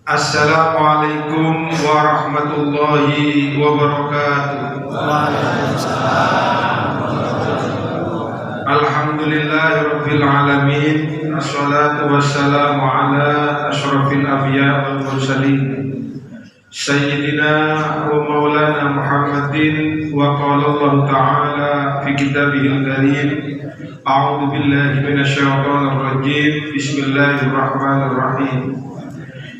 Assalamualaikum warahmatullahi wabarakatuh. Alhamdulillahirabbil alamin. Assalatu wassalamu ala asyrafil anbiya wal mursalin Sayyidina wa maulana Muhammadin. Wa qala Allah ta'ala fi kitabihil karim, a'udzu billahi minasyaitonir rajim. Bismillahirrahmanirrahim.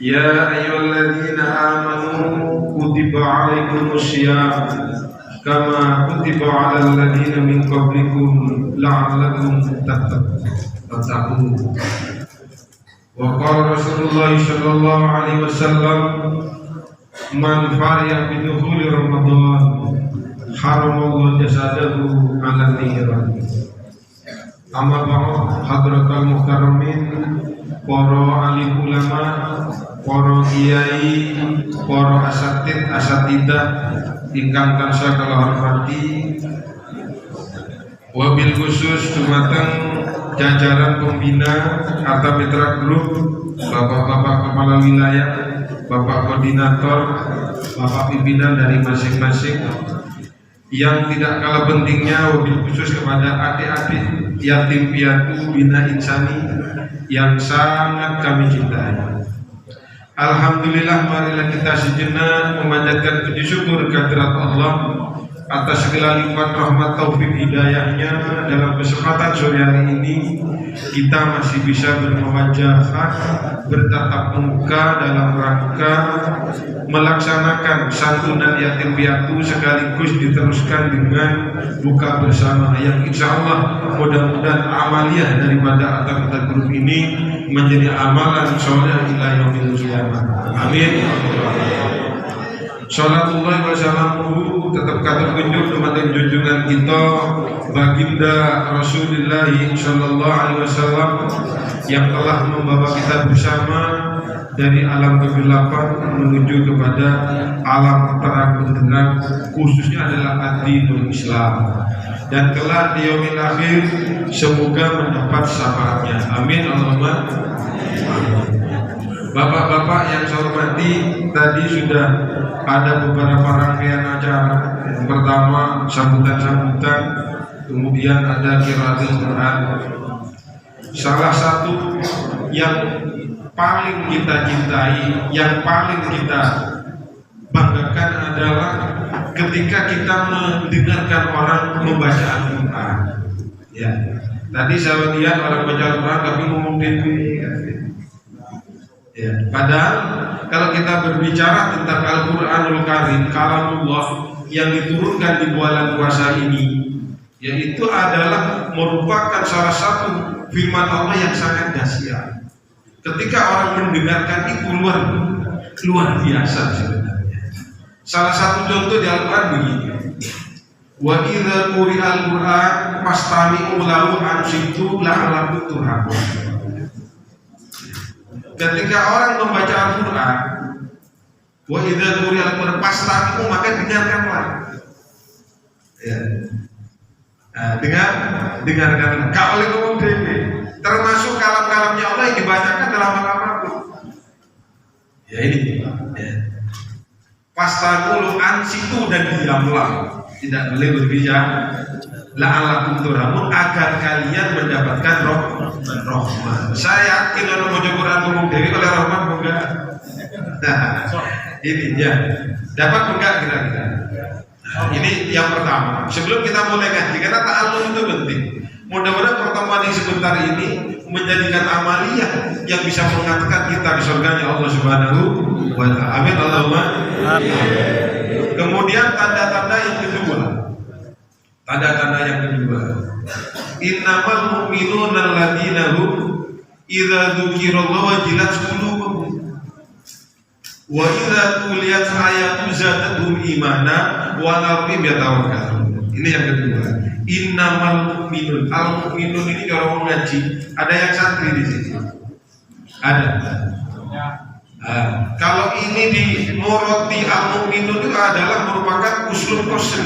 Ya ayyuhalladzina amanu kutiba alaikumusiyam kama kutiba alal ladzina min qablikum la'allakum tattaqun. Wa qala Rasulullah sallallahu alaihi wasallam, man fariya bi dukhuli Ramadan haramallahu jasadahu 'ala niran. Amma ba'd, hadratal muhtaramin, para alim ulama, para kiai, para asatidah ingkang tansah kula hormati, wabil khusus dumateng jajaran pembina atau mitra grup, bapak-bapak kepala wilayah, bapak koordinator, bapak pimpinan dari masing-masing, yang tidak kalah pentingnya wabil khusus kepada adik-adik yatim piatu bina insani yang sangat kami cintai. Alhamdulillah, marilah kita sejenak memanjatkan puji syukur kehadirat Allah atas segala lipat rahmat taufik hidayahnya. Dalam kesempatan sore hari ini kita masih bisa bermuwajahah, bertatap muka dalam rangka melaksanakan santunan yatim piatu sekaligus diteruskan dengan buka bersama yang insya Allah mudah-mudahan amaliyah daripada aktivitas grup ini menjadi amalan soleh ila yaumil qiyamah. Amin. Salatullah wa salamuhu tetap kata kunjuk dumateng junjungan kita baginda Rasulullah sallallahu alaihi wasallam yang telah membawa kita bersama dari alam kegelapan menuju kepada alam terang benderang, khususnya adalah ad-dinul Islam, dan kelak di yaumil akhir semoga mendapat syafaatnya. Amin Allahumma. Bapak-bapak yang saya hormati, tadi sudah ada beberapa rangkaian acara. Yang pertama sambutan-sambutan, kemudian ada qiraatul Quran. Salah satu yang paling kita cintai, yang paling kita banggakan adalah ketika kita mendengarkan orang membaca Al-Quran. Ya, tadi saya lihat orang baca Al-Quran tapi ngomong gitu. Ya, padahal kalau kita berbicara tentang Al-Quranul Karim, kalamullah yang diturunkan di bulan puasa ini, yaitu adalah merupakan salah satu firman Allah yang sangat dahsyat. Ketika orang mendengarkan itu luar biasa sebenarnya. Salah satu contoh di Al-Quran begini: wa idza quri'al Qur'an fastami'u lahu ansitu la'allakum turhamun. Ketika orang membaca Al-Quran, wa idza quri'al Qur'an fastami'u, maka dengarkanlah. Ya. Dengarkanlah. Kau oleh ngomong dewe, termasuk kalam-kalamnya Allah yang dibacakan dalam Al-Quran. Ya ini. Ya. Fastaqulu ansitu, dan diamlah, tidak boleh berbicara. La'allakum turhamun, agar kalian mendapatkan rahmat. Saya yakin orang baca Quran ngomong dewi oleh rahmat enggak? Nah, ini ya. Dapat enggak kira-kira? Nah, ini yang pertama. Sebelum kita mulai ngaji, karena ta'allum itu penting. Mudah-mudahan pertemuan yang sebentar ini menjadikan amaliyah yang bisa mengatakan kita di surganya Allah Subhanahu wa ta'ala. Amin Allahumma amin. Kemudian tanda-tanda yang kedua. Innamal mu'minuna alladzina hum idza dzukirallahu wajilat qulubuhum wa idza tuliyat ayatu zadatuhum imana wa ala rabbihim yatawakkalun. Ini yang kedua. Innamal mu'minun. Al-mu'minun ini kalau ngaji, ada yang santri di sini? Ada. Kalau ini di murati al-mu'minun itu adalah merupakan uslub qasri.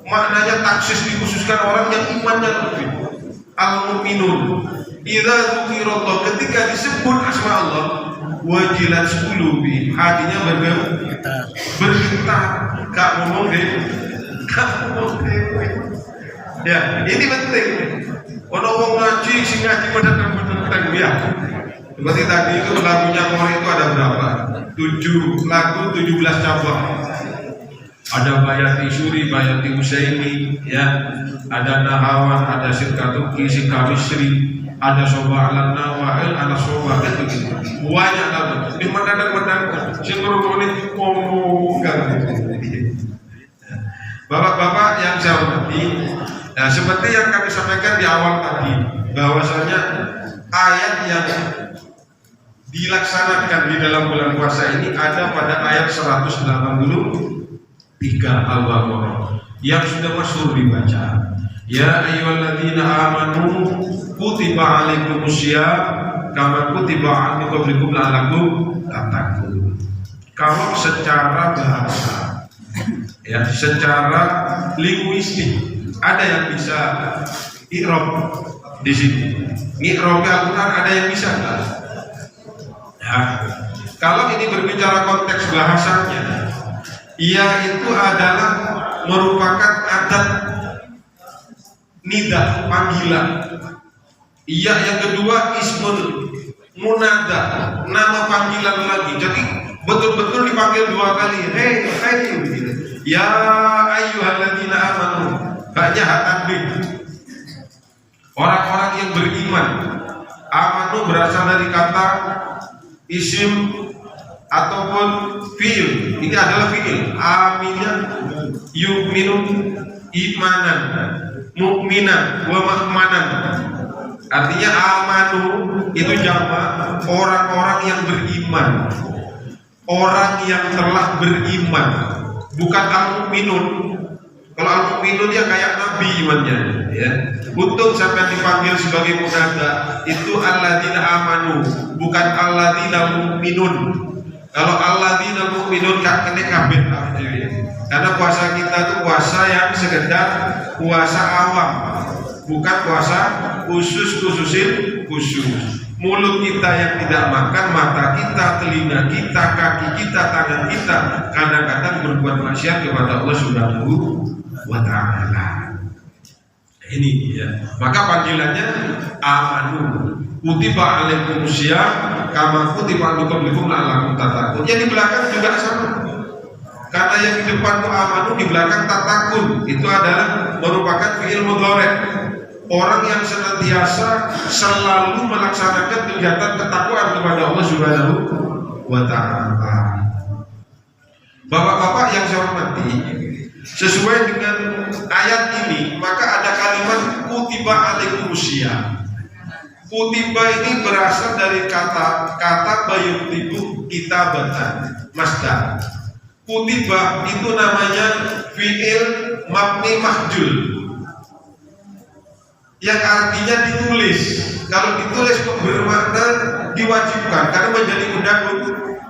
Maknanya taksis dikhususkan orang yang imannya lebih. Al-mu'minun idza dzukirallah, ketika disebut asma Allah, wajilat qulubi, hatinya bergetar. Gak ngomong deh. Ya, ini penting. Ono wong ngaji sing ngaji pedang ya. Seperti tadi itu lagunya Mori itu ada berapa? 7 lagu, 17 cabang. Ada Bayati Suri, Bayati Husaini, ya. Ada Nahawan, ada Sirkatuki, Sikamisri, ada Soba Alan Nawail, ada Soba itu. Banyak lagu. Di mana sing ngrungokne ngomong kan. Bapak-bapak yang saya hormati, nah seperti yang kami sampaikan di awal tadi, bahwasanya ayat yang dilaksanakan di dalam bulan puasa ini ada pada ayat 183 Al-Baqarah yang sudah masyhur dibaca. Ya ayyuhalladzina amanu kutiba alaikumusiyam kama kutiba ala qablikum la'allakum tattaqun. Kalau secara bahasa, ya, secara linguistik ada yang bisa i'rab di sini. I'rabnya Al-Qur'an ada yang bisa enggak? Nah, kalau ini berbicara konteks bahasanya, ia itu adalah merupakan adat nida, panggilan. Ia yang kedua ismun munada, nama panggilan lagi. Jadi betul-betul dipanggil 2 kali. Hei, begitu. Ya ayyuhalladzina amanu. Banyak takbir. Orang-orang yang beriman. Amanu berasal dari kata isim ataupun fi'il. Ini adalah fi'il. Aminan yu'minun imanan mu'minan wa mahmanan. Artinya amanu itu jamak orang-orang yang beriman. Orang yang telah beriman, bukan al-mu'minun. Kalau al-mu'minun ya kayak nabi imannya, ya. Untuk sampai dipanggil sebagai munada itu alladzina amanu, bukan alladzina mu'minun. Kalau alladzina mu'minun gak kena kabeh ya. Karena puasa kita itu puasa yang sekedar puasa awam, bukan puasa khusus. Mulut kita yang tidak makan, mata kita, telinga kita, kaki kita, tangan kita kadang-kadang berbuat maksiat kepada Allah Subhanahu wa ta'ala. Ini ya. Maka panggilannya amanu. Kutiba alaikumusiyam kama kutiba ala qablikum la'allakum tattaqun. Yang di belakang juga sama. Karena yang di depan itu amanu, di belakang tatakun. Itu adalah merupakan fi'il mudhari'. Orang yang senantiasa selalu melaksanakan kegiatan ketakwaan kepada Allah Subhanahu wa ta'ala. Bapak-bapak yang saya hormati, sesuai dengan ayat ini, maka ada kalimat kutiba alaikumusiyam. Kutiba ini berasal dari kata bayutibu kitabatan, masdar. Kutiba itu namanya fi'il mabni mahjul, yang artinya ditulis. Kalau ditulis bermakna diwajibkan karena menjadi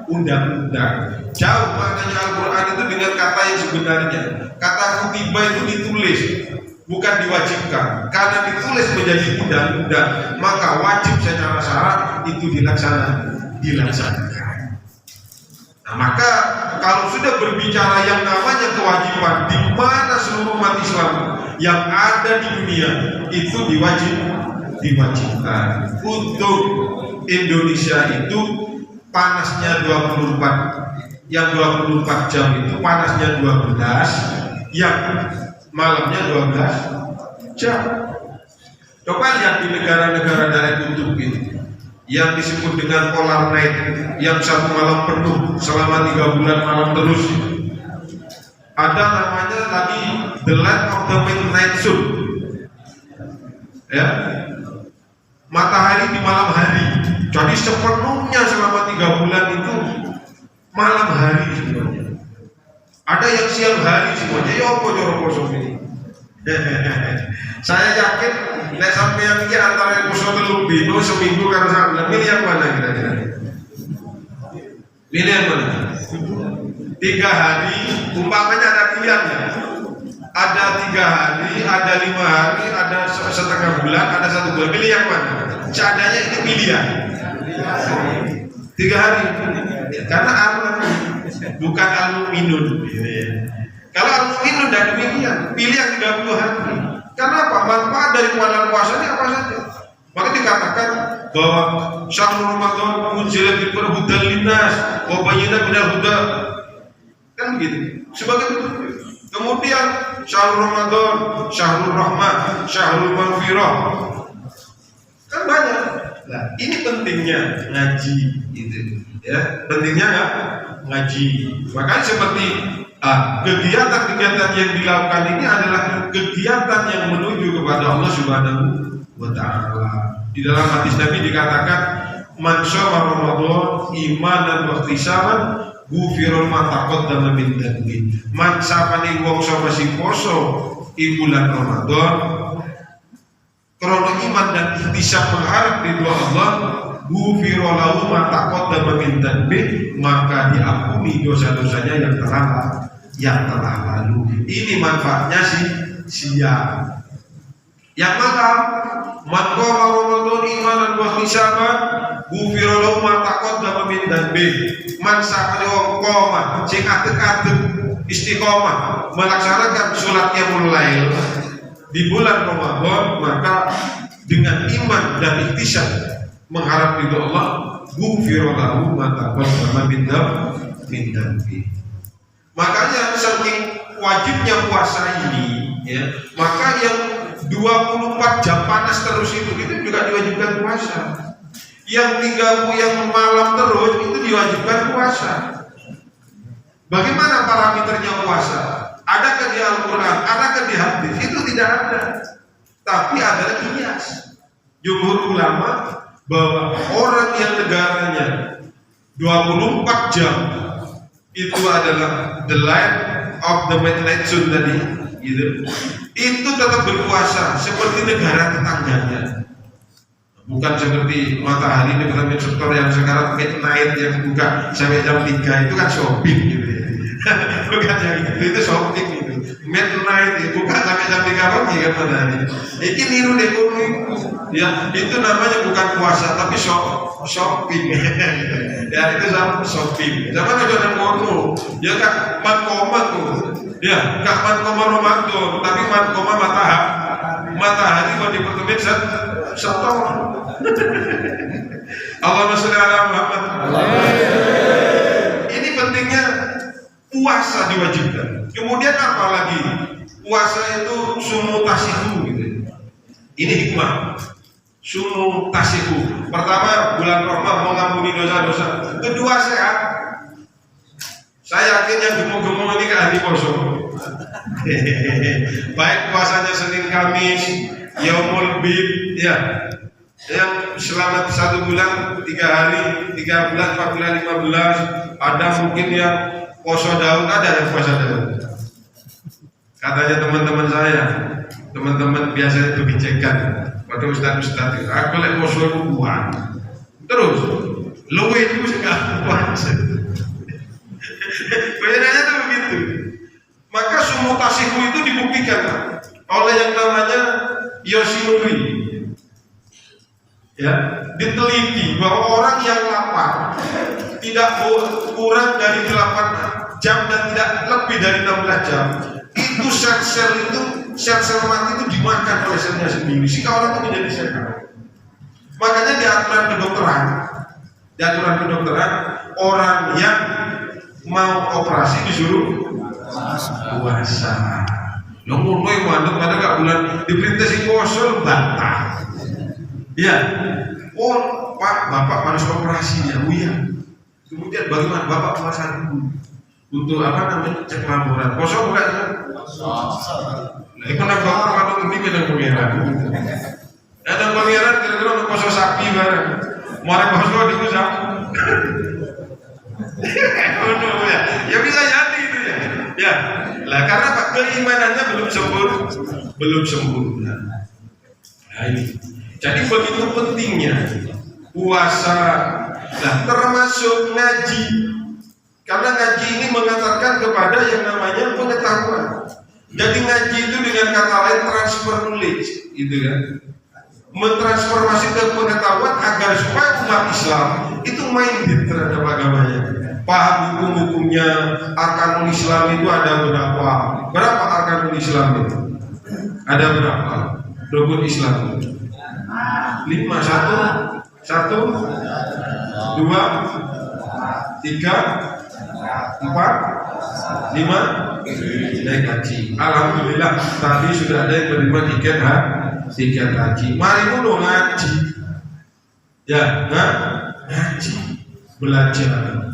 undang-undang. Jauh maknanya Al-Quran itu dengan kata yang sebenarnya. Kata kutiba itu ditulis, bukan diwajibkan. Karena ditulis menjadi undang-undang, maka wajib secara syarat itu dilaksanakan. Nah, maka kalau sudah berbicara yang namanya kewajiban, di mana seluruh umat Islam yang ada di dunia itu diwajibkan. Untuk Indonesia itu panasnya 24, yang 24 jam itu panasnya 12, yang malamnya 12 jam. Coba lihat di negara-negara dari kutub itu yang disebut dengan polar night, yang 1 malam penuh selama 3 bulan malam terus. Ada namanya lagi the land of the midnight sun, ya, matahari di malam hari. Jadi sepenuhnya selama 3 bulan itu malam hari semuanya. Ada yang siang hari semuanya. Ya apa jorok kosong ini? Saya yakin nek sampeyan iki antara kosong telung dino seminggu karo sampeyan milih yang mana kira-kira? Milih yang mana? 3 hari, umpamanya ada pilihannya. Ada 3 hari, ada 5 hari, ada setengah bulan, ada 1 bulan. Pilih yang mana? Seadanya ini pilihan. 3 hari. Karena bukan al-mu'minun. Kalau al-mu'minun dan demikian, pilih yang 30 hari. Karena apa? Manfaat dari bulan puasa ini apa saja? Maka dikatakan bahwa syahrul Ramadan unzila fil hudan linnas wa bayyinatin minal huda. Kan begitu. Sebagai kemudian syahrul Ramadan, syahrul rahmah, syahrul maghfirah. Kan banyak. Nah, ini pentingnya ngaji gitu. Ya, pentingnya nggak ngaji. Makanya seperti kegiatan-kegiatan yang dilakukan ini adalah kegiatan yang menuju kepada Allah Subhanahu wa Ta'ala. Di dalam hadis Nabi dikatakan, man shoma Ramadan imanan wa ihtisaban ghufira ma taqaddama min dhanbi. Man sapane wong sapa sing poso ing bulan Ramadan krana iman dan ihtisab mengharap ridho Allah, ghufira lahu ma taqaddama min dhanbi, maka diampuni dosa-dosanya yang telah lalu. Ini manfaatnya siang. Yang malam, man qama Ramadan imanan wa ihtisaban ghufira lahu ma taqaddama min dhanbi. Man sapane wong qoma sing adeg-adeg istiqomah melaksanakan salat qiyamul lail di bulan Ramadan, maka dengan iman dan ihtisab mengharap ridho Allah, ghufira lahu ma taqaddama min dhanbi. Makanya saking wajibnya puasa ini, ya, maka yang 24 jam panas terus itu juga diwajibkan puasa. Yang 30 yang malam terus itu diwajibkan puasa. Bagaimana parameternya puasa? Adakah di Al-Quran? Adakah di hadis? Itu tidak ada. Tapi adalah kias. Jumhur ulama bahwa orang yang negaranya 24 jam itu adalah the light of the midnight sun tadi, gitu. Itu tetap berpuasa seperti negara tetangganya. Bukan seperti matahari departemen sektor yang sekarang midnight yang buka sampai jam 3 itu kan shopping gitu ya. Bukan yang itu shopping itu. Midnight itu buka sampai jam 3 pagi kan matahari. Ini niru ekonomi. Ya, itu namanya bukan puasa tapi shopping. Ya itu sama shopping. Zaman ada mono. Ya kan matkoma tuh. Ya, enggak matkoma Ramadan, tapi matkoma matahari buat departemen sektor. Allahumma sholli ala Muhammad. Ini pentingnya puasa diwajibkan. Kemudian apa lagi? Puasa itu sumu tasihu gitu. Ini hikmah. Sumu tasihu. Pertama, bulan Ramadan mengampuni dosa-dosa. Kedua, sehat. Saya yakin yang gemuk-gemuk ini kan ahli poso. Baik puasanya Senin Kamis, Yaumul Bid, ya. Yang selama 1 bulan, 3 hari, 3 bulan, 4 bulan, 15. Ada mungkin yang poso daun, ada yang puasa daun. Katanya teman-teman saya, teman-teman biasa itu bicekan. Pada ustaz-ustaz itu, aku lek poso buah. Terus, luwe itu sekarang puasa. Bayangannya tuh begitu. Maka sumu tasihu itu dibuktikan oleh yang namanya Yoshinori. Ya, diteliti bahwa orang yang lapar tidak kurang dari 8 jam dan tidak lebih dari 16 jam, itu sel-sel mati itu dimakan oleh selnya sendiri sehingga orang itu menjadi sehat. Makanya di aturan kedokteran orang yang mau operasi disuruh puasa. Yang ngono yang mandek gak bulan diperintah si kosong bantah. Ya, oh Pak, Bapak harus operasi ya, iya. Kemudian bagaimana Bapak puasa dulu untuk apa namanya cek laporan. Kosong bukan? Nah, itu nak dokter kalau nanti dengan pangeran. Ada pangeran kira-kira untuk kosong sapi bareng. Marah kosong diusap. Ya bisa jadi itu ya. Ya, lah karena Pak keimanannya belum sempurna. Nah ini. Jadi begitu pentingnya puasa, nah termasuk ngaji, karena ngaji ini mengantarkan kepada yang namanya pengetahuan. Jadi ngaji itu dengan kata lain transfer knowledge, gitu kan? Mentransformasi ke pengetahuan agar supaya umat Islam itu minded terhadap agamanya, paham hukum-hukumnya. Arkanul Islam itu ada berapa? Berapa arkanul Islam itu? Ada berapa? Rukun Islam 5, 1, 2, 3, 4, 5. Naik haji. Alhamdulillah tadi sudah ada yang menerima tiket haji. Mari dong ngaji. Ya, ngaji, belajar.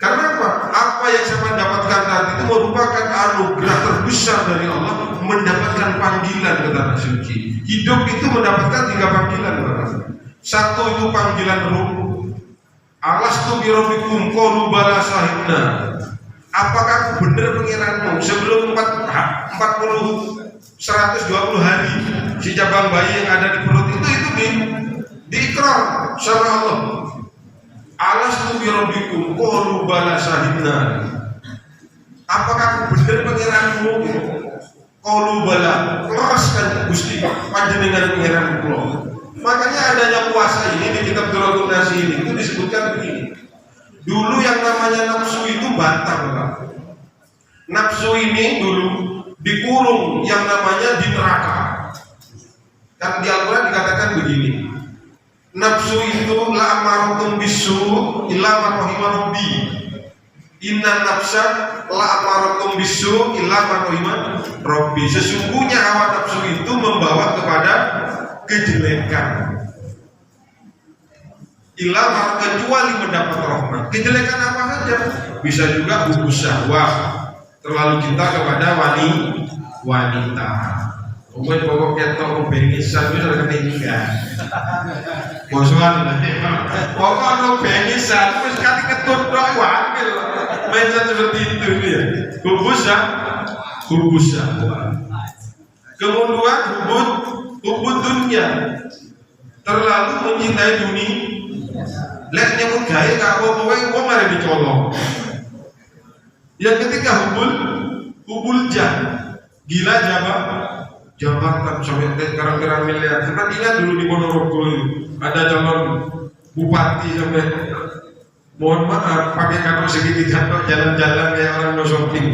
Karena apa? Apa yang saya dapatkan tadi itu merupakan anugerah terbesar dari Allah, mendapatkan panggilan ke tanah suci. Hidup itu mendapatkan 3 panggilan, Bapak. 1 itu panggilan ruh. Alastu bi rabbikum qalu bala syahidna. Apakah aku benar pengiranmu? Sebelum 120 hari si cabang bayi yang ada di perut itu diikrar sama Allah. Alastu bi rabbikum qalu bala syahidna. Apakah aku benar pengiranmu? Qalu bala. Keraskan Gusti panjenengan pengiran kula. Makanya adanya puasa ini di kitab Durratun Nasi ini itu disebutkan begini. Dulu yang namanya nafsu itu bantah, Bapak. Nafsu ini dulu dikurung yang namanya di neraka. Kan di Al-Quran dikatakan begini. Nafsu itu la amaratum bisu illa man rahima rabbi. Inna nafsa la amaratum bisu illa man rahima rabbi. Sesungguhnya hawa nafsu itu membawa kepada kejelekan. Ilah kecuali mendapat rahmat. Kejelekan apa saja? Bisa juga hubus syahwat, terlalu cinta kepada wanita. Pokok ketok bengisan itu sudah ketinggalan. Bosan lah. Pokok bengisan terus kali ketut doa wakil. Macam seperti itu ya. Hubus syahwat. Kemudian hubud dunia, terlalu mencintai dunia. Lek nyebut gaya gak apa-apa, wong ada dicolong. Yang ketiga hubul gila jabatan sampai kerang-kerang miliar. Karena ingat dulu di Ponorogo ada calon bupati sampai mohon maaf pakai kantong segitiga jalan-jalan kayak orang no shopping.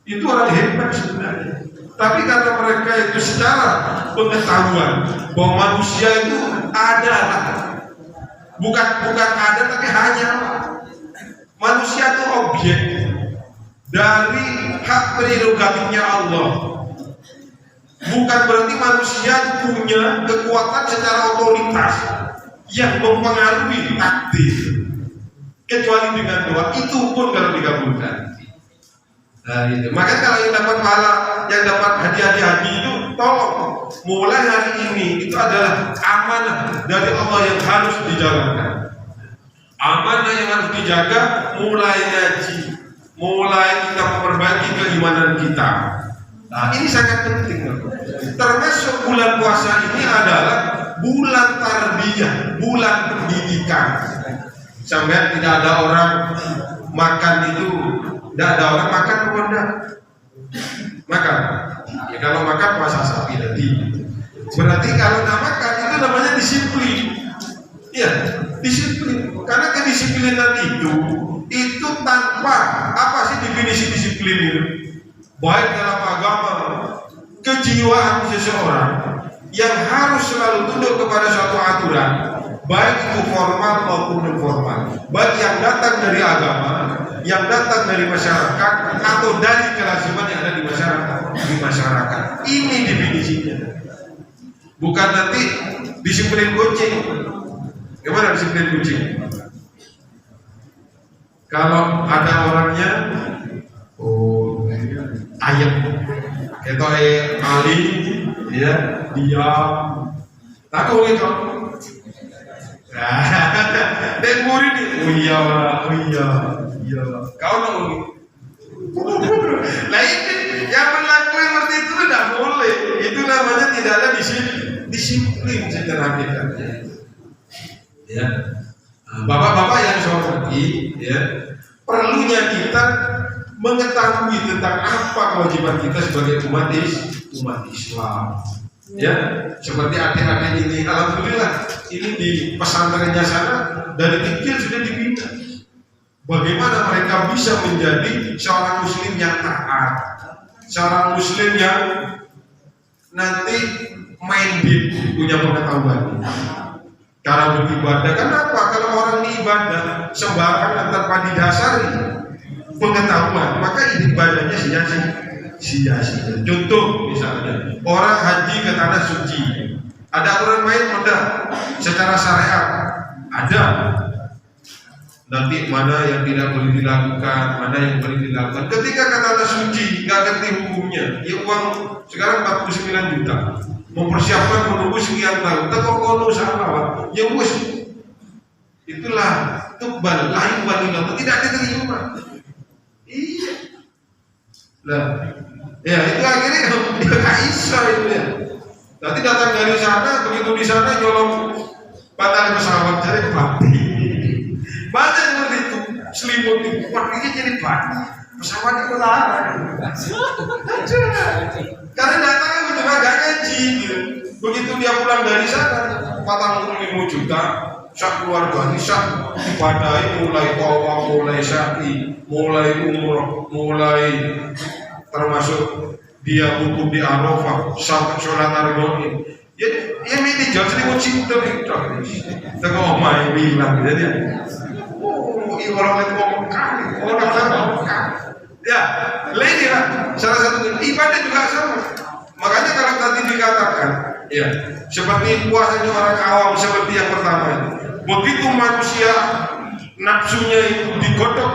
Itu orang hebat sebenarnya. Tapi kata mereka itu secara pengetahuan bahwa manusia itu ada, bukan ada tapi hanya manusia itu objek dari hak prerogatifnya Allah. Bukan berarti manusia punya kekuatan secara otoritas yang mempengaruhi takdir, kecuali dengan doa. Itu pun kalau dikabulkan. Nah, itu. Maka kalau yang dapat pahala, yang dapat hadiah haji itu, tolong mulai hari ini itu adalah amanah dari Allah yang harus dijalankan. Amanah yang harus dijaga, mulai ngaji, mulai kita memperbaiki keimanan kita. Nah, ini sangat penting. Termasuk bulan puasa ini adalah bulan tarbiyah, bulan pendidikan. Sampai tidak ada orang makan itu. Tidak ada orang makan apa makan. Ya kalau makan puasa sapi tadi. Berarti kalau tidak makan itu namanya disiplin. Ya, disiplin. Karena kedisiplinan itu tanpa apa sih definisi disiplin itu? Baik dalam agama, kejiwaan seseorang yang harus selalu tunduk kepada suatu aturan, baik itu formal maupun informal, baik yang datang dari agama, yang datang dari masyarakat, atau dari kelaziman yang ada di masyarakat. Ini definisinya. Bukan nanti disiplin kucing. Gimana disiplin kucing? Kalau ada orangnya, ayam, kita Ali, ya, diam, takut itu. Dek murid ini, iya, kau nongol. Nah ini yang melakukan seperti itu tidak boleh. Itu namanya tidak ada disiplin secara hakikatnya. Ya, bapak-bapak yang saya hormati, ya, perlunya kita mengetahui tentang apa kewajiban kita sebagai umat Islam. Ya, seperti adik-adik ini, alhamdulillah ini di pesantrennya sana dari kecil sudah dibina. Bagaimana mereka bisa menjadi seorang muslim yang taat, seorang muslim yang nanti minded, punya pengetahuan cara beribadah. Kenapa? Kalau orang ini ibadah sembarangan tanpa didasari pengetahuan, maka ibadahnya sia-sia. Contoh misalnya orang haji ke tanah suci, ada aturan main mudah secara syariat ada. Nanti mana yang tidak boleh dilakukan, mana yang boleh dilakukan. Ketika ke tanah suci nggak ngerti hukumnya, ya uang sekarang 49 juta, mempersiapkan menunggu sekian tahun, tak kono salah, ya bos, itulah tubal lain wanita tidak diterima. Iya, lah, ya itu akhirnya dia kaisa itu ya. Nanti datang dari sana, begitu di sana nyolong batal pesawat cari mati. Banyak seperti itu, selimut itu, warnanya jadi banyak. Pesawat itu larang. Karena datangnya cuma gak ngaji gitu. Begitu dia pulang dari sana 45 juta, sak keluarga ini sak ibadahi, mulai tawaf, mulai syai, mulai umroh, mulai termasuk dia wukuf di Arafah, sampai sholat Arbain. Jadi yang ini jauh selimut cinta itu. Tengok omah bilang gitu dia. Orang ngomong kali, orang ngomong kali. Ya, lain lah. Salah satu ibadah juga sama. Makanya kalau tadi dikatakan, ya, seperti puasanya orang awam seperti yang pertama. Begitu manusia nafsunya itu digodok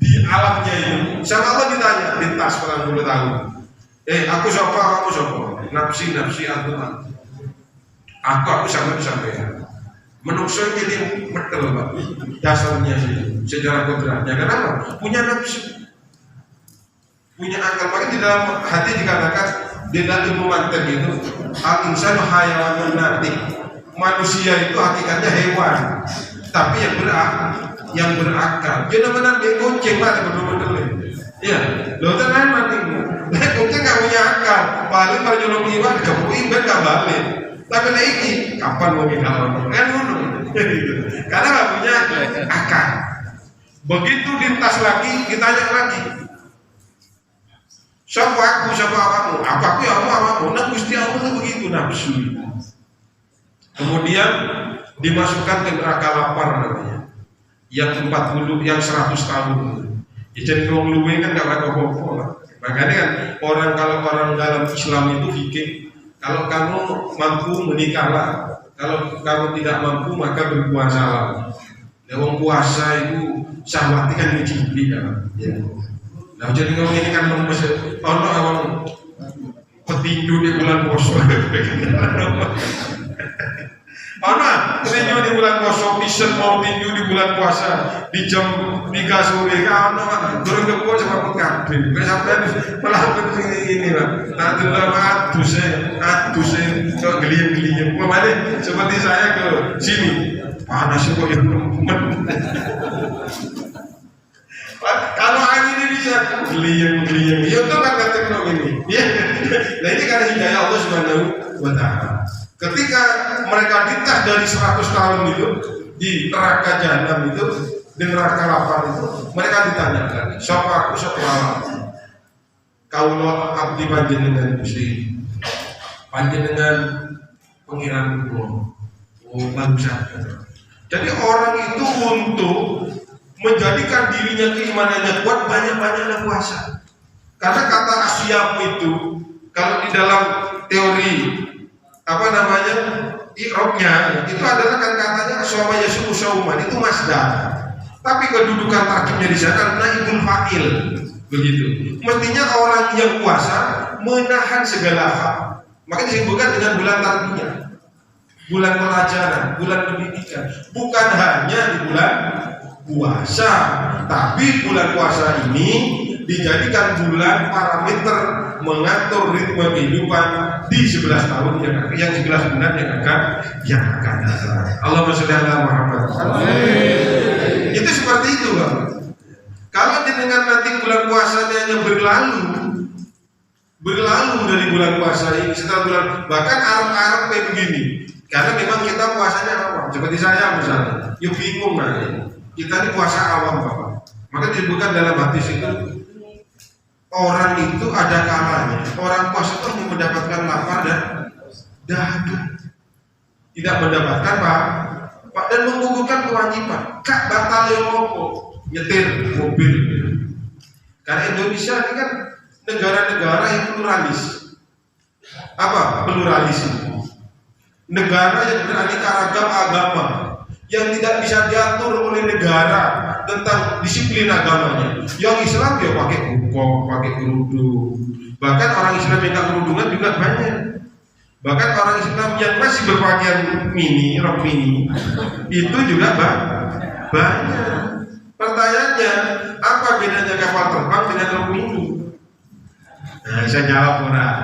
di alamnya itu, sama Allah ditanya, lintas 40 tahun. Aku siapa, kamu siapa? Nafsi aku. Aku sampai. Manusia jadi betul Pak, dasarnya sejarah kodratnya. Kenapa? Punya nafsu, punya akal. Makanya di dalam hati dikatakan di dalam ilmu mantek itu al-insanu hayawanun natik. Manusia itu hakikatnya hewan, tapi yang berakal. Dia benar dia kucing lah betul-betul. Iya, lo tenang mati. Kucing nggak punya akal, paling berjuluk iman, kemudian nggak balik. Tapi lagi kapan mau dikalon? Kan dulu, karena nggak punya akal. Begitu lintas lagi, ditanya lagi. Siapa aku, siapa kamu? Aku ya kamu. Nah Gusti Allah itu begitu nafsu. Kemudian dimasukkan ke neraka lapar namanya. Yang 40, yang 100 tahun. Jadi orang luwe kan nggak ada apa-apa. Makanya kan kalau orang dalam Islam itu fikih. Kalau kamu mampu menikahlah, kalau kamu tidak mampu maka berpuasalah. Dalam puasa itu syahwat kan dicibli kan. Ya. Nah jadi kalau ini kan orang petinju di bulan puasa. Mana tinju di bulan puasa, bisa mau tinju di bulan puasa di jam 3 sore kan, turun ke puasa sama kabin. Sampai melakukan ini lah. Nanti lama adusnya kok geliyem. Kemarin seperti saya ke sini panas kok yang temen. Kalau angin ini bisa geliyem, ya itu kan teknologi ini. Nah ini karena hidayah Allah Subhanahu wa Ta'ala. Ketika mereka ditas dari 100 tahun itu di neraka jahanam itu, di neraka lapar itu, mereka ditanyakan, siapa aku, siapa aku? Kaulah abdi panjenengan Gusti, panjenengan pengiran kula. Oh bangsa. Jadi orang itu untuk menjadikan dirinya keimanannya kuat banyak-banyaklah puasa. Karena kata asyam itu kalau di dalam teori ikrobnya itu adalah kan katanya somaya sauman itu masdar. Tapi kedudukan tarkibnya di sana naibul fa'il begitu. Mestinya orang yang puasa menahan segala hal. Maka disebutkan dengan bulan tarbiyah, bulan pelajaran, bulan pendidikan. Bukan hanya di bulan puasa, tapi bulan puasa ini dijadikan bulan parameter mengatur ritme kehidupan di 11 tahun yang 11 bulan yang akan datang. Allahumma sholli ala Muhammad. Itu seperti itu, Bang. Kalau dengan nanti bulan puasanya yang berlalu berlalu dari bulan puasa ini setelah bulan, bahkan Arab kayak begini, karena memang kita puasanya awam. Seperti saya misalnya, ya bingung kan? Kita ini puasa awam Bapak. Maka disebutkan dalam hadis itu, orang itu ada kalanya, orang puasa itu hanya mendapatkan lapar dan dahaga, tidak mendapatkan Pak dan menggugurkan kewajiban. Kak batal yang nyetir mobil. Karena Indonesia ini kan negara-negara yang pluralis. Apa pluralis itu? Negara yang beraneka ragam agama, yang tidak bisa diatur oleh negara tentang disiplin agamanya. Yang Islam ya pakai buko, pakai kerudung. Bahkan orang Islam yang tak kerudungan juga banyak. Bahkan orang Islam yang masih berpakaian mini, rok mini, itu juga banyak. Pertanyaannya, apa bedanya kapal terbang dengan rok mini? Nah, saya jawab orang.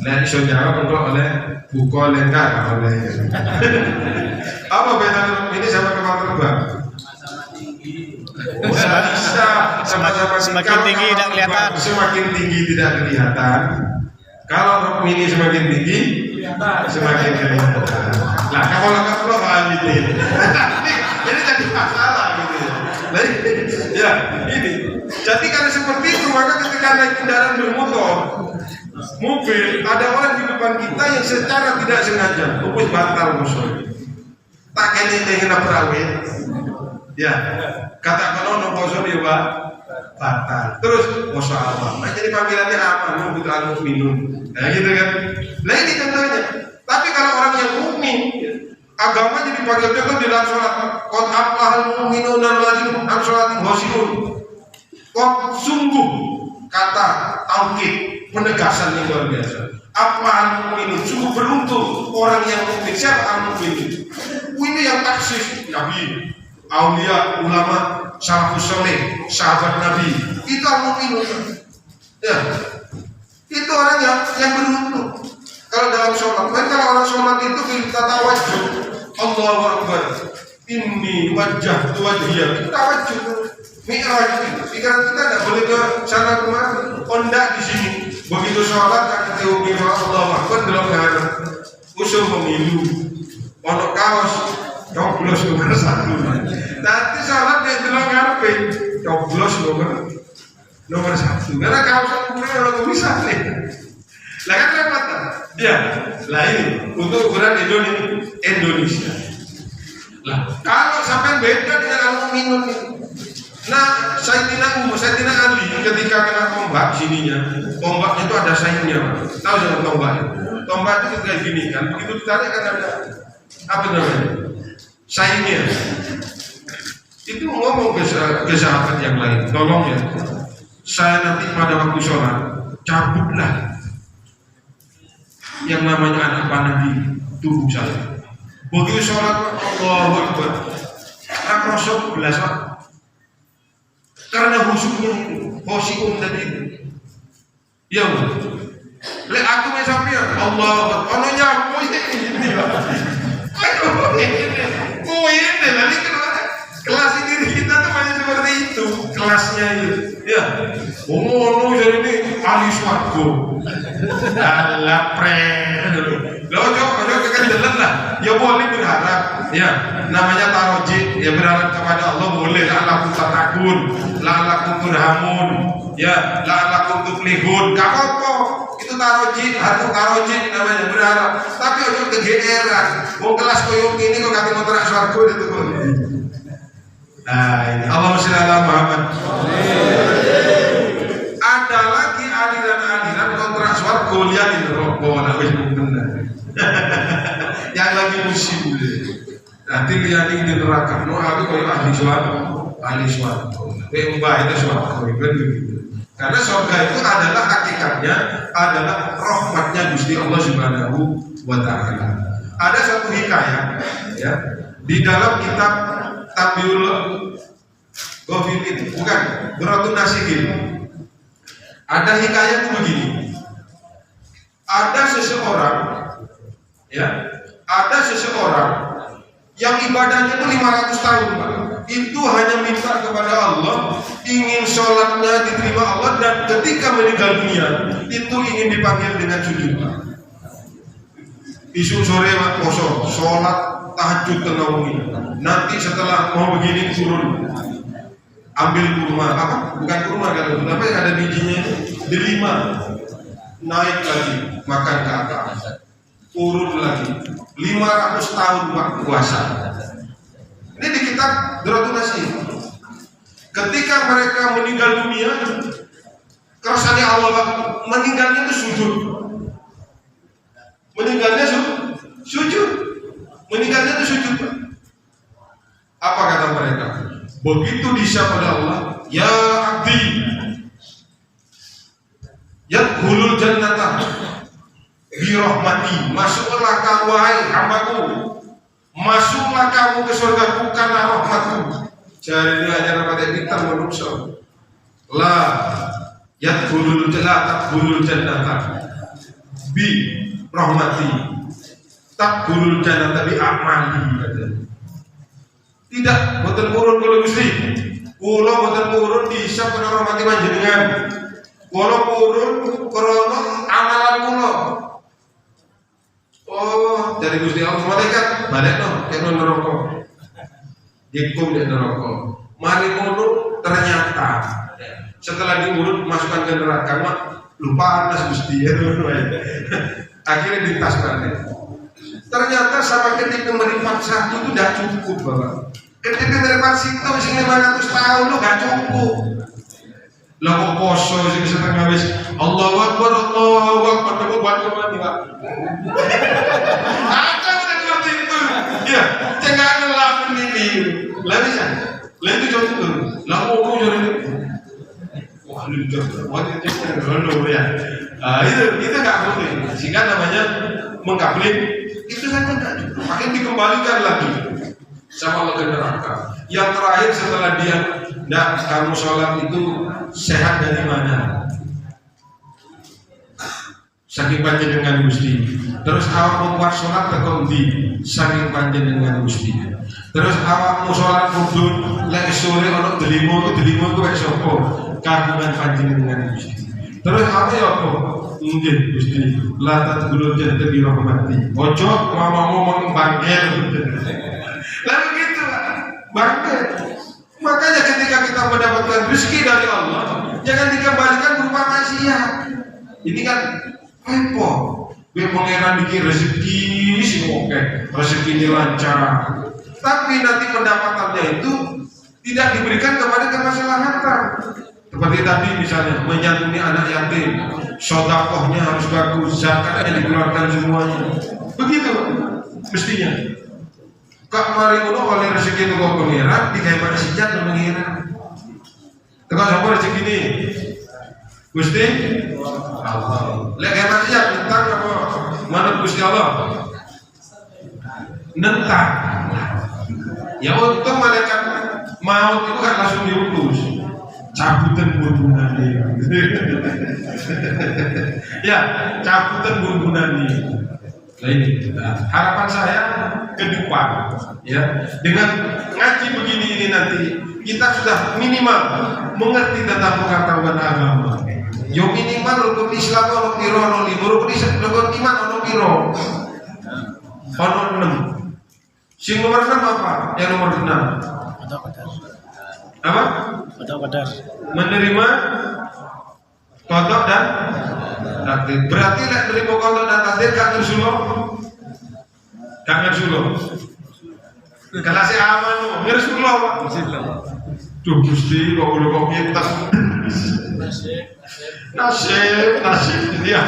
Nah, saya jawab untuk oleh buko lengkap oleh. Apa bedanya rok mini sama kapal terbang? Bisa sama-sama semakin tinggi tidak kelihatan. Semakin tinggi tidak kelihatan. Kalau rok mini semakin tinggi, semakin kelihatan. Nah, kalau gitu. Ini jadi masalah gitu. Nah, ya ini. Jadi karena seperti itu, maka ketika naik kendaraan bermotor, mobil, ada orang di depan kita yang secara tidak sengaja, batal musuh. Tak kene dengan perawit. Ya, kata kalau noposo ya Pak, batal. Terus masya Allah. Nah, jadi panggilannya apa? Nunggu al minum. Nah gitu kan. Nah ini contohnya. Tapi kalau orang yang mukmin, agama jadi pakai contoh di dalam sholat. Qad aflahal mu'minuna alladzina hum an sholatin khashi'un. Qad sungguh kata taukid penegasan yang luar biasa. Aflahal mu'minun, sungguh beruntung orang yang mukmin. Siapa al-mukmin? Ini yang taksis Nabi, aulia, ulama, salafus soleh, sahabat Nabi. Itu al-mukminun. Ya. Itu orang yang beruntung. Kalau dalam sholat, kalau orang sholat itu kita tawajjuh, Allahu Akbar, inni wajjahtu wajhiya, kita tawajjuh, mi'raj itu. Pikiran kita tidak boleh ke sana kemari, kondak di sini. Begitu sholat, kita teori Allahu Akbar dalam keadaan usul pemilu, pondok kaos, coblos nomor 1. Nanti sholat dia dalam ngarepe, coblos nomor 1. Karena kaos ukuran orang bisa nih. Lah kan repot kan? Ya. Lah ini untuk ukuran Indonesia. Lah kalau sampai beda dengan al-mu'minun ini. Nah, Sayyidina Ali ketika kena tombak sininya, tombaknya itu ada sayapnya. Tahu jangan tombak? Tombak itu kayak gini kan, begitu ditarik kan ada apa namanya? Sayapnya. Itu ngomong ke sahabat yang lain, tolong ya. Saya nanti pada waktu sholat cabutlah yang namanya anak panah di tubuh saya. Begitu sholat Allahu Akbar, rasul belas karena khusyuknya itu, khosyi'un tadi itu. Ya, lek aku sampeyan Allahu Akbar, ono nyamu ini. Oh ini lah ini kelas diri kita tuh banyak seperti itu kelasnya itu. Ya, ono jadi ini ahli swarga. Alah lo ojo kekendelan lah. Ya boleh berharap. Ya, namanya taroji. Ya berharap kepada Allah boleh. La'allakum tattaqun, la'allakum turhamun. Ya, la'allakum tuflihun. Gak apa-apa. Itu taroji, harus taroji namanya berharap. Tapi ojo kegeeran. Mau kelas koyong ini kok kata mau terak swarga itu kok. Nah, ini Allahumma sholli ala Muhammad. Ada lagi aliran-aliran kontrak swarga lihat di rokok habis benar. Yang lagi musim nanti lihat di neraka. No aku koyo ahli swarga. Mbah itu swarga kan begitu. Karena surga itu adalah hakikatnya adalah rahmatnya Gusti Allah Subhanahu wa taala. Ada satu hikayat ya di dalam kitab Tabiul Ghafilin, bukan Duratun Nasihin. Ada hikayat begini. Ada seseorang yang ibadahnya itu 500 tahun Pak. Itu hanya minta kepada Allah, ingin sholatnya diterima Allah, dan ketika meninggal dunia itu ingin dipanggil dengan sujud. Isu sore kosong, sholat tahajud tenawi. Nanti setelah mau begini turun, ambil kurma, apa? Bukan kurma kalau itu, tapi ada bijinya, delima, naik lagi, makan ke atas, turun lagi, 500 tahun Pak puasa. Ini di kitab Duratun Nasih. Ketika mereka meninggal dunia, kersane Allah meninggalnya itu sujud. Meninggalnya sujud. Meninggalnya itu sujud. Apa kata mereka? Begitu disapa oleh Allah, ya abdi, yadkhulul jannata bi rahmati, masuklah kamu wahai hambaku, masuklah kamu ke surgaku karena rahmatku. Jadi hanya dapat kita manusia. La yadkhulul jannata bi rahmati, tadkhulul jannata bi amali. Tidak, boten purun kula Gusti. Kula boten purun disap kena rahmati panjenengan. Kula purun krana amalan kula. Oh, dari Gusti Allah malaikat balekno kena neraka. Dikum di neraka. Mari ngono ternyata setelah diurut masukkan ke neraka mak lupa panas Gusti ya. Akhirnya ditaskan. Ternyata sama ketika menerima satu itu tidak cukup Bapak. Ketika menerima situ sing 500 tahun lu gak cukup. Lah kok poso sing setengah wis Allahu Akbar coba buat mati Pak. Akan seperti itu. Ya, jangan ngelakuin ini. Lah bisa. Lah itu cukup. Lah mau jadi wah lu coba buat itu ya. Itu enggak boleh. Sehingga namanya mengkafir. Itu saja enggak cukup. Makin dikembalikan lagi sama Allah ke neraka. Yang terakhir setelah dia, nah kamu sholat itu sehat dari mana? Saking panjenengan Gusti. Terus awak membuat sholat terkondi saking panjenengan Gusti. Terus awak mau sholat mudun lagi sore ono delimo ku wek sapa? Kagungan panjenengan Gusti. Terus apa ya apa? Nggih Gusti, latat gulul jannah bi rahmati. Ojo ngomong bangkel. Lah begitu bangkel. Makanya ketika kita mendapatkan rezeki dari Allah, jangan dikembalikan berupa maksiat. Ini kan repot. Biar pangeran bikin rezeki sih oke, rezeki ini lancar. Tapi nanti pendapatannya itu tidak diberikan kepada kemaslahatan. Seperti tadi misalnya menyantuni anak yatim, sedekahnya harus bagus, zakatnya dikeluarkan semuanya. Begitu mestinya. Kak mari ngono oleh rezeki itu kok pengiran, digawe maksiat nang pengiran. Teko sapa rezeki ini? Gusti Allah. Lek gawe maksiat tentang apa? Manut Gusti Allah. Nentang. Ya untung malaikat maut itu kan langsung diutus. Cabutan burbunan ya, cabutan burbunan Nah ini harapan saya ke depan ya, dengan ngaji begini ini nanti kita sudah minimal mengerti tentang pengetahuan agama. Yo minimal rukun Islam ono piro, ono lima rukun iman ono piro, ono 6. Sing nomor 6 apa? Yang nomor 6 apa? Qadar. Menerima qadar dan takdir. Berarti nek menerima qadar dan takdir gak ngersulo. Gak ngersulo. Kalau si aman ngersulo. Duh Gusti kok kula kok nyentak. Nasib dia.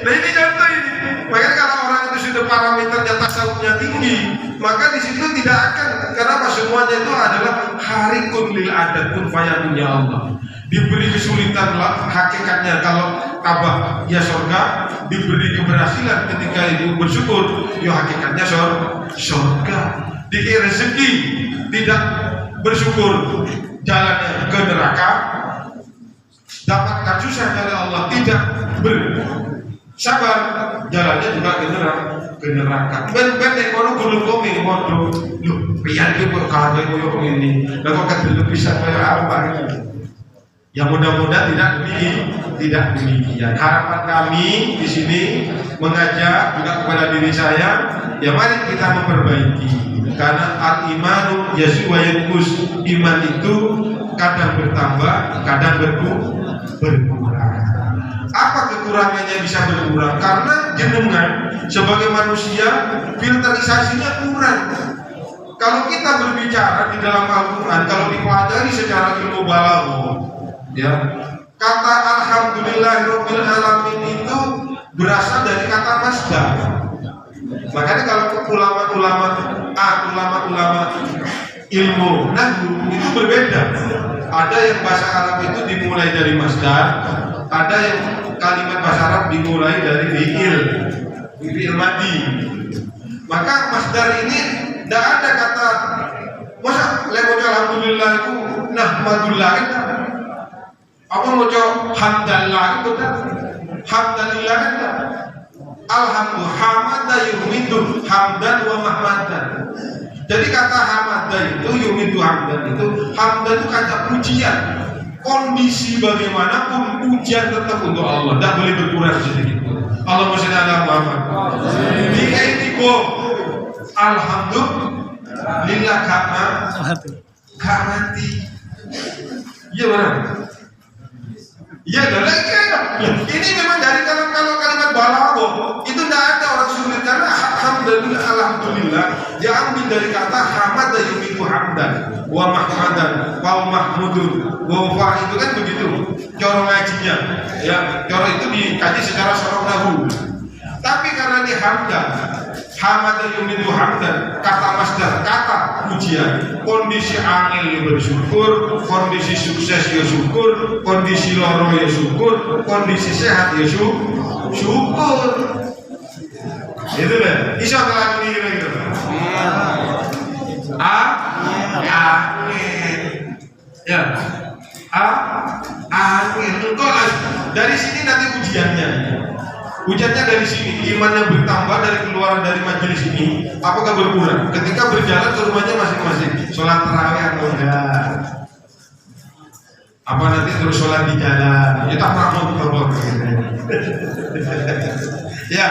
Nah ini contoh ini. Makanya kalau orang itu sudah parameternya tasawufnya tinggi, maka di situ tidak akan, karena semuanya itu adalah harikun lil adat kun fayakun ya Allah. Diberi kesulitan lah hakikatnya kalau Ka'bah ya surga, diberi keberhasilan ketika itu bersyukur, ya hakikatnya surga. Dikira rezeki tidak bersyukur, jalannya ke neraka. Dapatkan susah dari Allah, tidak sabar, jalannya juga ke neraka. Ben yang kono gulung koming waduh, lu pian itu kagak koyo ini, lah kok kadang bisa kayak apa gitu. Yang mudah-mudahan tidak demikian. Harapan kami di sini mengajak juga kepada diri saya, ya mari kita memperbaiki. Karena al-imanu yazu wa yanqus, iman itu kadang bertambah, kadang berkurang. Apa kekurangannya bisa berkurang? Karena jenengan sebagai manusia filterisasinya kurang. Kalau kita berbicara di dalam Al-Quran, kalau dipelajari secara ilmu balaghah, ya, kata alhamdulillahirabbil alamin itu berasal dari kata masdar. Makanya kalau ulama-ulama ilmu nahwu itu berbeda. Ada yang bahasa Arab itu dimulai dari masdar, ada yang kalimat bahasa Arab dimulai dari fi'il madi. Maka masdar ini tidak ada kata masa lewat alhamdulillah itu nahmadullah itu apa mau hamdalillah itu kan hamdalillah kan alhamdulillah hamada yumidu hamdan wa mahmadan. Jadi kata hamada itu yumidu hamdan itu kata pujian. Kondisi bagaimanapun pujian tetap untuk Allah, tidak boleh berkurang sedikit pun. Allahumma sholli ala Muhammad. Jika ini alhamdulillah gak mati. Iya benar. Iya lagi. Ini memang dari kalau kalimat balaghah itu tidak ada orang sulit karena alhamdulillah diambil dari kata hamada yumidu hamdan wa mahmadan wa mahmudun wa fa, itu kan begitu cara ngajinya ya, cara itu dikaji secara sorok nahwu. Tapi karena di hamdan hamada yumidu hamdan kata masdar, kata pujian, kondisi angel ya bersyukur, kondisi sukses ya syukur, kondisi loro ya syukur, kondisi sehat ya syukur. Itu lah insya Allah ini gitu. Amin. Ya. Amin. Engkau dari sini nanti ujiannya. Ujiannya dari sini, iman yang bertambah dari keluaran dari majelis ini, apakah berkurang? Ketika berjalan ke rumahnya masing-masing, sholat tarawih atau enggak? Apa nanti terus sholat di jalan? Ya tak pernah ya,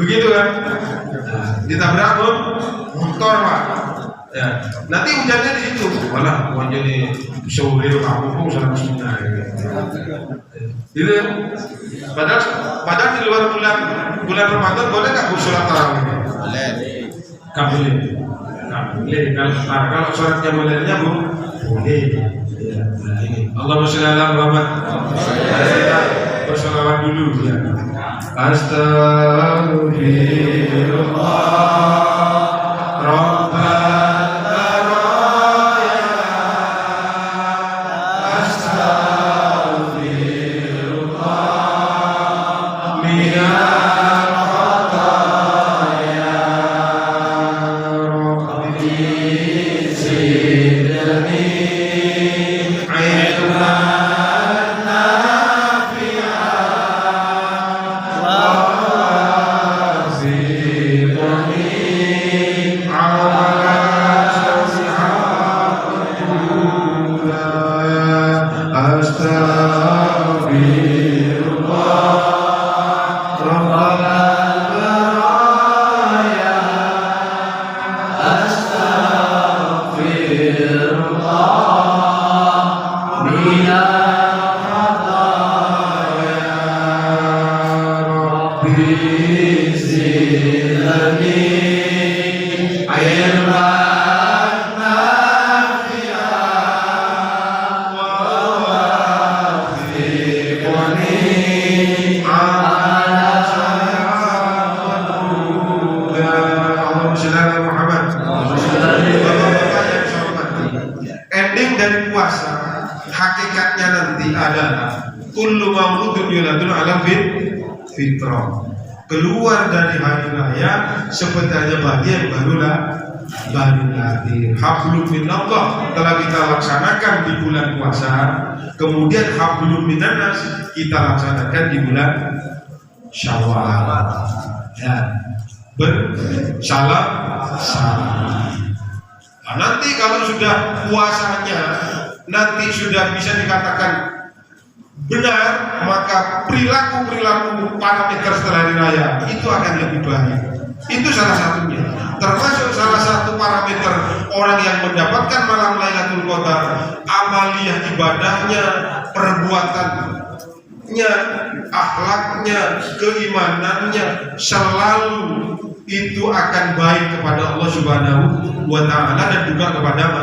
begitu kan? Ditabrak motor pak. Ya, nanti hujannya di situ. Malah mau jadi sore kampung sana sini. Gitu. Padahal di luar bulan Ramadan boleh nggak sholat tarawih? Boleh. Nggak boleh. Kalau sholatnya bolehnya boleh. Ya, Allahumma sholli ala Muhammad. Bersolawat dulu ya. Astaghfirullah Rabbana astaghfirullah minal khataya rabbi zidni ending dari puasa hakikatnya nanti adalah kullu mauludun yuladun ala fitrah. Keluar dari hari raya sebenarnya bagian baru baru lahir. Hablum minallah telah kita laksanakan di bulan puasa, kemudian hablum minannas kita laksanakan di bulan Syawal. Ya, bersalam. Nah, nanti kalau sudah puasanya nanti sudah bisa dikatakan benar, maka perilaku parameter setelah hari raya itu akan lebih baik. Itu salah satunya. Termasuk salah satu parameter orang yang mendapatkan malam Lailatul Qadar, amaliyah ibadahnya, perbuatannya, akhlaknya, keimanannya selalu itu akan baik kepada Allah Subhanahu wa Ta'ala dan juga kepada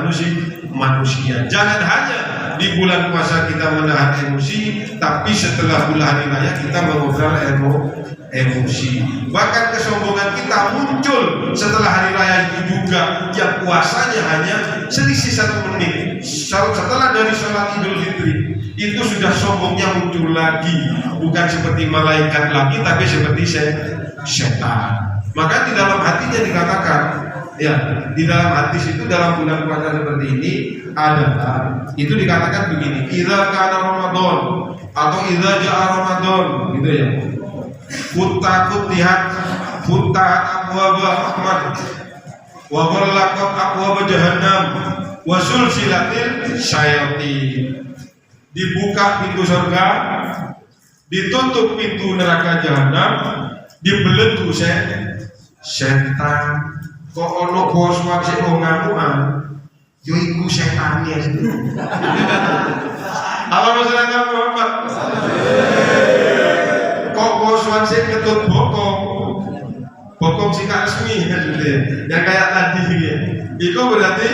manusia. Jangan hanya di bulan puasa kita menahan emosi, tapi setelah bulan hari raya kita mengobrol emosi. Bahkan kesombongan kita muncul setelah hari raya itu juga, yang puasanya hanya selisih 1 menit. Setelah dari sholat Idul Fitri itu sudah sombongnya muncul lagi, bukan seperti malaikat lagi, tapi seperti setan. Maka di dalam hatinya dikatakan, ya, di dalam hadis itu dalam bulan puasa seperti ini adalah itu dikatakan begini, idza kana Ramadan atau idza jaa Ramadan, gitu ya. Futihat abwaab rahmat wa ghallaqat abwaab jahannam wa sulsilatil syayatin. Dibuka pintu surga, ditutup pintu neraka jahanam, dibelenggu setan. Kok ono bos wae ngamuan, yo iku setane. Allahumma Muhammad. Kok bos wae ketut bokong si resmi gitu ya. Yang kayak tadi gitu. Itu berarti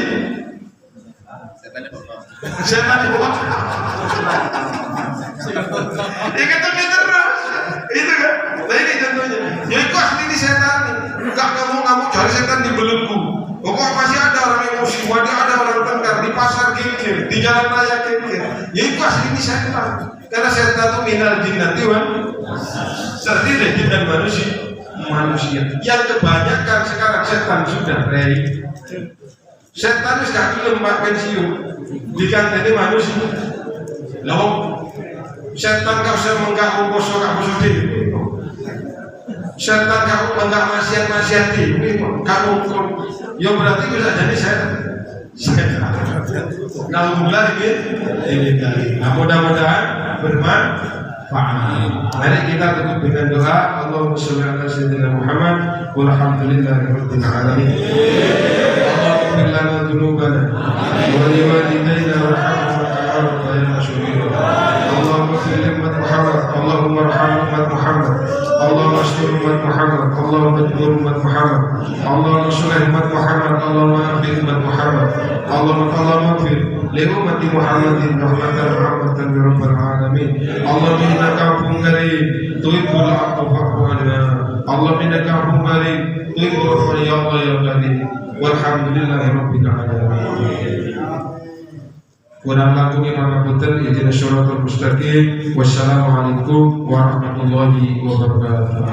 setan bokong. Ya ketutnya terus. Itu kan. Nah ini contohnya. Ya itu asli ini setan. Enggak ngamuk cari setan di belenggu. Kok masih ada orang emosi, ada orang tengkar di pasar gil-gil, di jalan raya gil-gil. Ya itu asli ini setan. Karena setan itu minal jinnati wan terdiri jin dan manusia. Yang kebanyakan sekarang setan sudah rei. Setan itu sudah lemah pensiun. Dikanteni manusia. Lalu setan kau semenggak uposo kau sedih. Setan kamu enggak maksiat-maksiati, kamu ya berarti bisa jadi setan. Alhamdulillah ini. Nah, mudah-mudahan bermanfaat. Mari kita tutup dengan doa. Allahumma sholli ala sayyidina Muhammad walhamdulillahirabbil alamin. Allahumma ighfir lana dzunubana wa liwalidayna warhamna kama rabbayana shaghira. Allahumma ighfir li ummati Muhammad. Allahumma arham ummati Muhammad. Allahumma ashkur umat Muhammad, Allahumma ajbur umat Muhammad, Allahumma sulih umat Muhammad, Allahumma afir umat Muhammad, Allahumma afir li ummati Muhammadin rahmatan rahmatan ya rabbal alamin. Allahumma innaka afuwwun karim tuhibbul afwa fa'fu anna. Allahumma innaka afuwwun karim tuhibbul afwa ya Allah ya karim. Walhamdulillahi rabbil alamin. Kurang lakukan maka betul izin syaratul mustaqim. Wassalamualaikum warahmatullahi wabarakatuh.